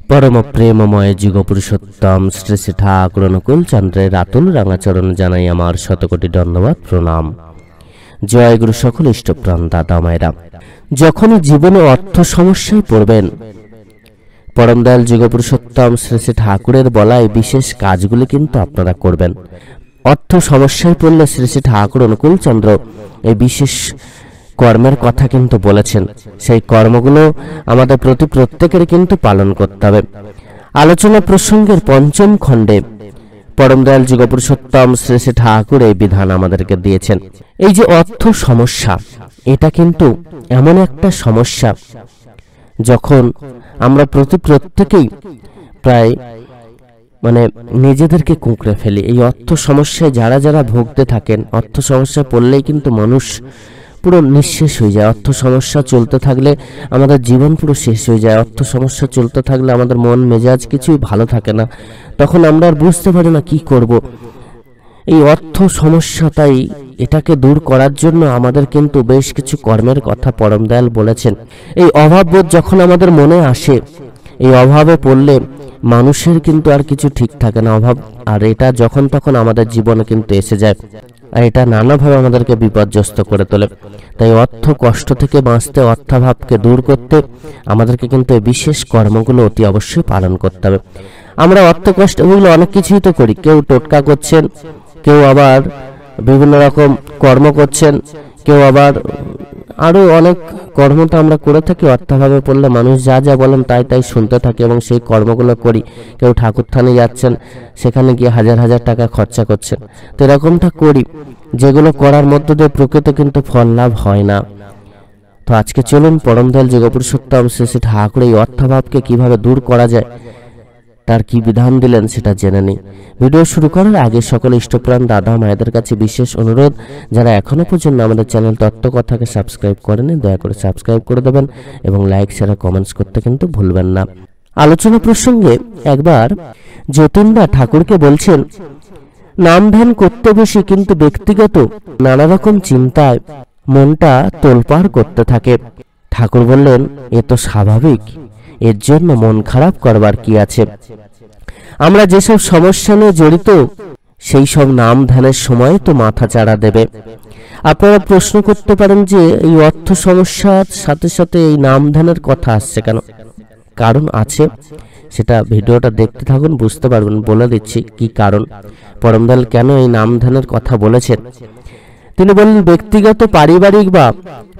परम प्रेममय जुगपुरुषोत्तम श्री श्री ठाकुर अनुकूल चंद्रेर आतुल रांगाचरण जानाई आमार शतकोटी धन्यवाद प्रणाम। जय गुरु सकल इष्टप्राण दादा मायरा। जखन जीवने अर्थ समस्याय पड़बेन परम दयाल जुगपुरुषोत्तम श्री श्री ठाकुरेर बलाय विशेष काजगुली किन्तु आपनारा करबेन। अर्थ समस्याय पड़ले श्री श्री ठाकुर अनुकूल चंद्र এই বিশেষ কর্মের কথা কিন্তু বলেছেন। সেই কর্মগুলো আমাদের প্রতি প্রত্যেকের কিন্তু পালন করতে হবে। আলোচনা প্রসঙ্গের পঞ্চম খণ্ডে পরম দয়াল যুগপুরুষোত্তম শ্রী শ্রী ঠাকুর এই বিধান আমাদেরকে দিয়েছেন। এই যে অর্থ সমস্যা, এটা কিন্তু এমন একটা সমস্যা যখন আমরা প্রত্যেকেই প্রায় নিজেদেরকে কুঁকড়ে ফেলি। এই অর্থ সমস্যায় যারা যারা ভুগতে থাকেন, অর্থ সমস্যা পড়লেই কিন্তু মানুষ পুরো নিঃশেষ হয়ে যায়। অর্থ সমস্যা চলতে থাকলে আমাদের জীবন পুরো শেষ হয়ে যায়। অর্থ সমস্যা চলতে থাকলে আমাদের মন মেজাজ কিছুই ভালো থাকে না। তখন আমরা আর বুঝতে পারি না কি করব। এই অর্থ সমস্যা, তাই এটাকে দূর করার জন্য আমাদের কিন্তু বেশ কিছু কর্মের কথা পরম দয়াল বলেছেন। এই অভাববোধ যখন আমাদের মনে আসে, এই অভাবে পড়লে মানুষের কিন্তু আর কিছু ঠিক থাকে না। অভাব আর এটা যখন তখন আমাদের জীবনে কিন্তু এসে যায়, আর এটা নানাভাবে আমাদেরকে বিপর্যস্ত করে তোলে। তাই অর্থ কষ্ট থেকে বাঁচতে, অর্থাভাবকে দূর করতে আমাদেরকে কিন্তু এই বিশেষ কর্মগুলো অতি অবশ্যই পালন করতে হবে। আমরা অর্থ কষ্টগুলো অনেক কিছুই তো করি। কেউ টোটকা করছেন, কেউ আবার বিভিন্ন রকম কর্ম করছেন, কেউ আবার আরো অনেক কর্ম তো আমরা করে থাকি। অর্থাভাবে পড়লে মানুষ যা যা বলেন তাই তাই শুনতে থাকি এবং সেই কর্মগুলো করি। কেউ ঠাকুর থানে যাচ্ছেন, সেখানে গিয়ে হাজার হাজার টাকা খরচা করছেন। তো এরকমটা করি, যেগুলো করার মধ্য দিয়ে প্রকৃত কিন্তু ফল লাভ হয় না। তো আজকে চলুন পরম দয়াল যুগপুরুষোত্তম শ্রী শ্রী ঠাকুর এই অর্থাভাবকে কিভাবে দূর করা যায়, তার কি বিধান দিলেন সেটা জেনে নিই। ভিডিও শুরু করার আগে সকল ইষ্টপ্রাণ দাদা মায়েদের কাছে বিশেষ অনুরোধ, যারা এখনো পর্যন্ত আমাদের চ্যানেল তত্ত্বকথাকে সাবস্ক্রাইব করেনি, দয়া করে সাবস্ক্রাইব করে দেবেন এবং লাইক শেয়ার কমেন্টস করতে কিন্তু ভুলবেন না। আলোচনা প্রসঙ্গে একবার যতীনদা ঠাকুরকে বলছেন, নাম ধ্যান করতে বসে কিন্তু ব্যক্তিগত নানা রকম চিন্তায় মনটা তোলপাড় করতে থাকে। ঠাকুর বললেন, এ তো স্বাভাবিক, এর জন্য মন খারাপ করবার কি আছে। আমরা যেসব সমস্যা নিয়ে জড়িত, সেই সব নাম ধ্যানের সময় তো মাথা চাড়া দেবে। আপনারা প্রশ্ন করতে পারেন যে এই অর্থ সমস্যার সাথে সাথে এই নাম ধ্যানের কথা আসছে কেন? কারণ আছে, সেটা ভিডিওটা দেখতে থাকুন, বুঝতে পারবেন। বলে দিচ্ছি কি কারণ, পরম দয়াল কেন এই নাম ধ্যানের কথা বলেছেন। তিনি বললেন, ব্যক্তিগত, পারিবারিক বা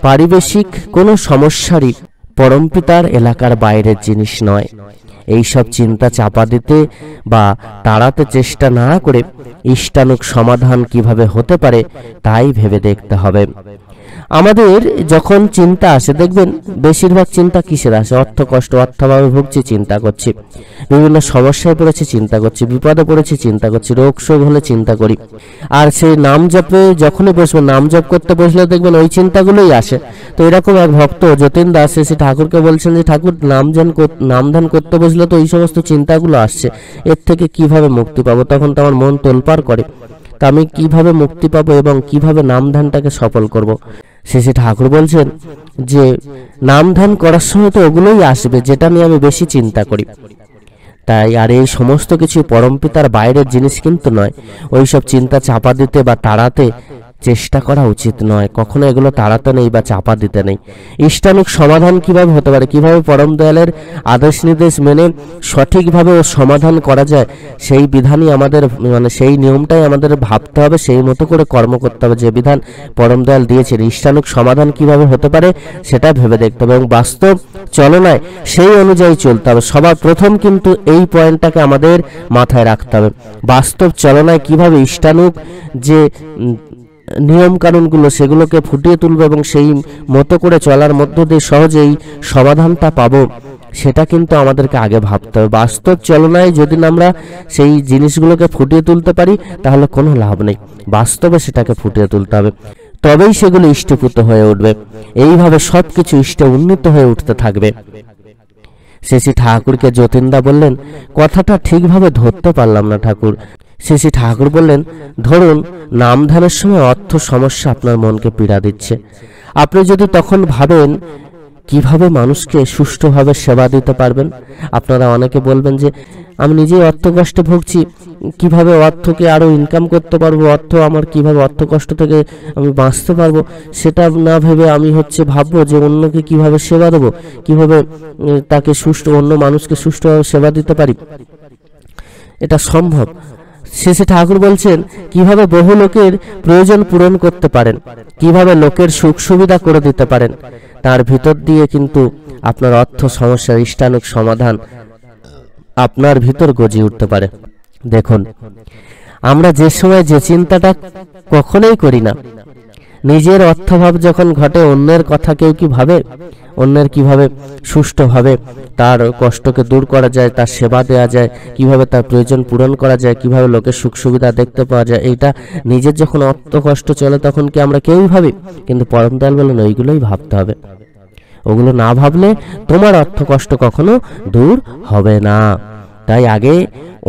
পারিবেশিক কোনো সমস্যারই পরমপিতার এলাকার বাইরের জিনিস নয়। এই সব চিন্তা চাপা দিতে বা তাড়াতে চেষ্টা না করে ইষ্টানুক সমাধান কিভাবে হতে পারে তাই ভেবে দেখতে হবে। আমাদের যখন চিন্তা আসে, দেখবেন বেশিরভাগ চিন্তা কিসের আসে? অর্থ কষ্ট, অর্থাভাবে ভুগছি, চিন্তা করছি, বিভিন্ন সমস্যায় পড়েছি, চিন্তা করছি, বিপদে পড়েছি, চিন্তা করছি, রোগ শোক হলে চিন্তা করি। আর সেই নাম জপে যখনই বসবো, নাম জপ করতে বসলে দেখবেন ওই চিন্তাগুলোই আসে। তো এরকম এক ভক্ত যতীন দাস এসে ঠাকুরকে বলছেন যে, ঠাকুর, নাম ধ্যান করতে বসলে তো এই সমস্ত চিন্তাগুলো আসছে, এর থেকে কিভাবে মুক্তি পাবো? তখন তো আমার মন তোলপাড় করে। তা আমি কিভাবে মুক্তি পাবো এবং কিভাবে নাম ধ্যানটাকে সফল করব? শেষে ঠাকুর বলছেন যে, নাম ধ্যান করার সময় তো ওগুলোই আসবে যেটা নিয়ে আমি বেশি চিন্তা করি। তাই আর এই সমস্ত কিছু পরমপিতার বাইরের জিনিস কিন্তু নয়। ওইসব চিন্তা চাপা দিতে বা তাড়াতে চেষ্টা করা উচিত নয়। কখনো এগুলো তাড়াতে নেই বা চাপা দিতে নেই। ইষ্টানুক সমাধান কিভাবে হতে পারে, কিভাবে পরম দয়ালের আদেশ নির্দেশ মেনে সঠিকভাবে সমাধান করা যায়, সেই বিধানই আমাদের সেই নিয়মটাই আমাদের ভাবতে হবে, সেই মতো করে কর্ম করতে হবে। যে বিধান পরম দয়াল দিয়েছেন, ইষ্টানুক সমাধান কিভাবে হতে পারে সেটা ভেবে দেখতে হবে এবং বাস্তব চলনায় সেই অনুযায়ী চলতে হবে। সবার প্রথম কিন্তু এই পয়েন্টটাকে আমাদের মাথায় রাখতে হবে। বাস্তব চলনায় কিভাবে ইষ্টানুক যে নিয়ম কানুনগুলো, সেগুলোকে ফুটিয়ে তুলবো এবং সেই মতো করে চলার মধ্য দিয়ে সহজেই সমাধানটা পাবো, সেটা কিন্তু আমাদেরকে আগে ভাবতে হবে। বাস্তব চলনায় যদি আমরা সেই জিনিসগুলোকে ফুটিয়ে তুলতে পারি তাহলে কোনো লাভ নেই। বাস্তবে সেটাকে ফুটিয়ে তুলতে হবে, তবেই সেগুলো ইষ্টপুত হয়ে উঠবে। এইভাবে সবকিছু ইষ্টে উন্নীত হয়ে উঠতে থাকবে। শেষে ঠাকুরকে যতীনদা বললেন, কথাটা ঠিকভাবে ধরতে পারলাম না ঠাকুর। শেষে ঠাকুর বললেন, ধরুন নাম ধ্যানের সময় অর্থ সমস্যা আপনার মনকে পীড়া দিচ্ছে। আপনি যদি তখন ভাবেন কিভাবে মানুষকে সুষ্ঠুভাবে সেবা দিতে পারবেন। আপনারা অনেকে বলবেন যে আমি নিজেই অর্থ কষ্টে ভুগছি, কিভাবে অর্থকে আরও ইনকাম করতে পারবো, আমার কিভাবে অর্থ কষ্ট থেকে আমি বাঁচতে পারবো, সেটা না ভেবে আমি ভাববো যে অন্যকে কিভাবে সেবা দেবো, কিভাবে তাকে অন্য মানুষকে সুষ্ঠুভাবে সেবা দিতে পারি। এটা সম্ভব। শেষে ঠাকুর বলছেন কিভাবে বহু লোকের প্রয়োজন পূরণ করতে পারেন, কিভাবে লোকের সুখ সুবিধা করে দিতে পারেন। তার ভিতর দিয়ে কিন্তু আপনার অর্থ সমস্যার ইষ্টানুক সমাধান আপনার ভিতর গজিয়ে উঠতে পারে। দেখুন, আমরা যে সময় যে চিন্তাটা কখনোই করি না, নিজের অর্থভাব যখন ঘটে, অন্যের কথা কেউ কি ভাবে, অন্যের কিভাবে সুষ্ঠুভাবে তার কষ্টকে দূর করা যায়, তার সেবা দেওয়া যায়, কিভাবে তার প্রয়োজন পূরণ করা যায়, কিভাবে লোকের সুখ সুবিধা দেখতে পাওয়া যায়, এইটা নিজের যখন অর্থ কষ্ট চলে তখন কি আমরা কেউই ভাবি? কিন্তু পরম দয়াল বলেন ওইগুলোই ভাবতে হবে। ওগুলো না ভাবলে তোমার অর্থ কষ্ট কখনো দূর হবে না। তাই আগে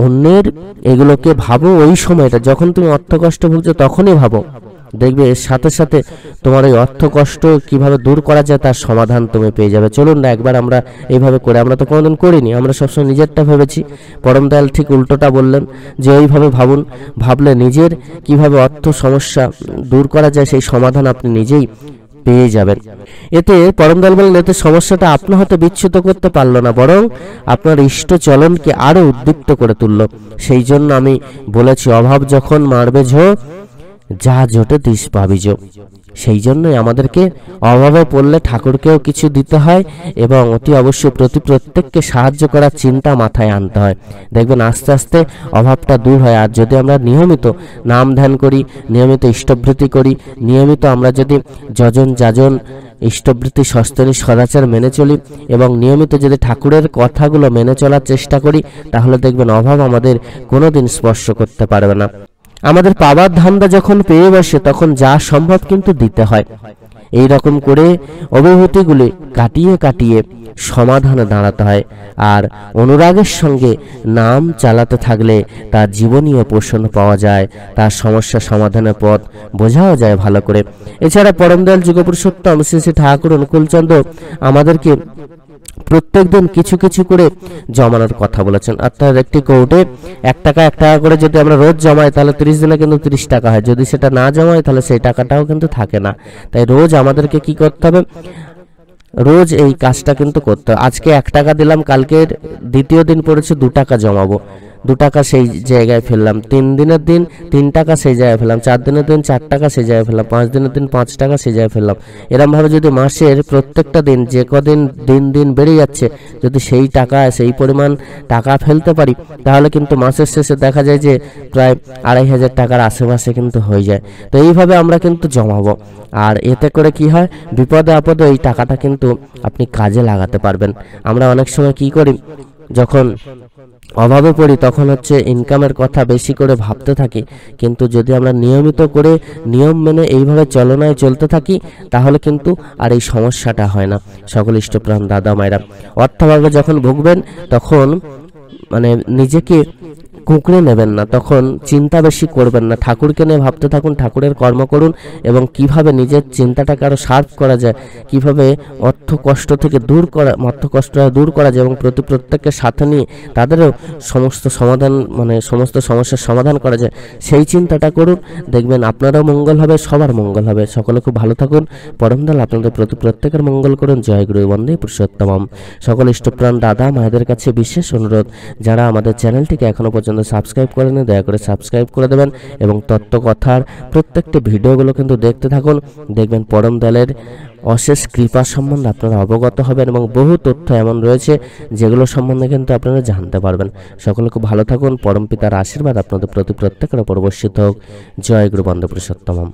অন্যের এগুলোকে ভাবো, ওই সময়টা যখন তুমি অর্থ কষ্ট ভুগছো তখনই ভাবো, দেখবে এর সাথে সাথে তোমার এই অর্থ কষ্ট কিভাবে দূর করা যায় তার সমাধান তুমি পেয়ে যাবে। চলুন না একবার আমরা এইভাবে করে, আমরা তো কোনোদিন করিনি, আমরা সবসময় নিজেরটা ভেবেছি। পরম দয়াল ঠিক উল্টোটা বললেন যে ওইভাবে ভাবুন, ভাবলে নিজের কিভাবে অর্থ সমস্যা দূর করা যায় সেই সমাধান আপনি নিজেই পেয়ে যাবেন। এতে পরম দয়াল বলেন এতে সমস্যাটা আপনার হয়তো বিচ্যুত করতে পারলো না, বরং আপনার ইষ্ট চলনকে আরো উদ্দীপ্ত করে তুললো। সেই জন্য আমি বলেছি অভাব যখন মারবে ঝো, যা জোটে তিস পাবি যো। সেই জন্যই আমাদেরকে অভাবে পড়লে ঠাকুরকেও কিছু দিতে হয় এবং অতি অবশ্যই প্রত্যেককে সাহায্য করার চিন্তা মাথায় আনতে হয়। দেখবেন আস্তে আস্তে অভাবটা দূর হয়। আর যদি আমরা নিয়মিত নাম ধ্যান করি, নিয়মিত ইষ্টবৃত্তি করি, নিয়মিত আমরা যদি যজন যাজন ইষ্টবৃত্তি সস্তনী সদাচার মেনে চলি এবং নিয়মিত যদি ঠাকুরের কথাগুলো মেনে চলার চেষ্টা করি, তাহলে দেখবেন অভাব আমাদের কোনোদিন স্পর্শ করতে পারবে না। আমাদের পাবার ধান্দা যখন পেয়ে বসে তখন যা সম্ভব কিন্তু দিতে হয়। এই রকম করে অভিভূতিগুলি কাটিয়ে কাটিয়ে সমাধানে দাঁড়াতে হয়। আর অনুরাগের সঙ্গে নাম চালাতে থাকলে তার জীবনীয় পোষণ পাওয়া যায়, তার সমস্যা সমাধানের পথ বোঝাও যায় ভালো করে। এছাড়া পরম দয়াল যুগপুরুষোত্তম শ্রী শ্রী ঠাকুর অনুকূলচন্দ্র আমাদেরকে প্রত্যেক দিন কিছু কিছু করে জমানোর কথা বলেছেন। অর্থাৎ একটি কৌটে 1 টাকা 1 টাকা করে যদি আমরা রোজ জমাই তাহলে 30 দিনে কিন্তু 30 টাকা হয়। যদি সেটা না জমাই তাহলে সেই টাকাটাও কিন্তু থাকে না। তাই রোজ আমাদেরকে কি করতে হবে? রোজ এই কাজটা কিন্তু করতে হবে। আজকে 1 টাকা দিলাম, কালকের দ্বিতীয় দিন পড়েছে 2 টাকা জমাবো, 2 টাকা সেই জায়গায় ফেললাম। 3 দিনের দিন 3 টাকা সেই জায়গায় ফেললাম, 4 দিনের দিন 4 টাকা সেই জায়গায় ফেললাম, 5 দিনের দিন 5 টাকা সেই জায়গায় ফেললাম। এরমভাবে যদি মাসের প্রত্যেকটা দিন যে কদিন দিন দিন বেড়ে যাচ্ছে, যদি সেই টাকা সেই পরিমাণ টাকা ফেলতে পারি, তাহলে কিন্তু মাসের শেষে দেখা যায় যে প্রায় 2500 টাকার আশেপাশে কিন্তু হয়ে যায়। তো এইভাবে আমরা কিন্তু জমাবো। আর এতে করে কি হয়, বিপদে আপদে এই টাকাটা কিন্তু আপনি কাজে লাগাতে পারবেন। আমরা অনেক সময় কি করি, যখন অভাবে পড়ি তখন ইনকামের কথা বেশি করে ভাবতে থাকি, কিন্তু যদি আমরা নিয়মিত করে নিয়ম মেনে এইভাবে চলনায় চলতে থাকি তাহলে কিন্তু আর এই সমস্যাটা হয় না। সকল ইষ্টপ্রাণ দাদা মায়েরা, অর্থভাবে যখন ভুগবেন তখন নিজেকে কুঁকড়ে নেবেন না, তখন চিন্তা বেশি করবেন না, ঠাকুরকে নিয়ে ভাবতে থাকুন, ঠাকুরের কর্ম করুন এবং কিভাবে নিজের চিন্তাটাকে আরো শার্প করা যায়, কিভাবে অর্থ কষ্ট থেকে দূর করা যায় এবং প্রত্যেককে সাথে নিয়ে তাদেরও সমস্ত সমাধান সমস্ত সমস্যার সমাধান করা যায়, সেই চিন্তাটা করুন। দেখবেন আপনারও মঙ্গল হবে, সবার মঙ্গল হবে। সকলে খুব ভালো থাকুন। পরম দয়াল আপনাদের প্রত্যেকের মঙ্গল করুন। জয় গুরু বন্দে পুরুষোত্তমম। সকল ইষ্টপ্রাণ দাদা মায়েদের কাছে বিশেষ অনুরোধ, যারা আমাদের চ্যানেলটিকে এখনো পর্যন্ত সাবস্ক্রাইব করেনি দয়া করে সাবস্ক্রাইব করে দেবেন এবং তত্ত্বকথার প্রত্যেকটি ভিডিওগুলো কিন্তু দেখতে থাকুন। দেখবেন পরম দয়ালের অশেষ কৃপা সম্বন্ধে আপনারা অবগত হবেন এবং বহু তথ্য এমন রয়েছে যেগুলো সম্বন্ধে কিন্তু আপনারা জানতে পারবেন। সকলে খুব ভালো থাকুন। পরম পিতার আশীর্বাদ আপনাদের প্রত্যেকের উপর বর্ষিত হোক। জয় গুরু বন্দে পুরুষোত্তমম।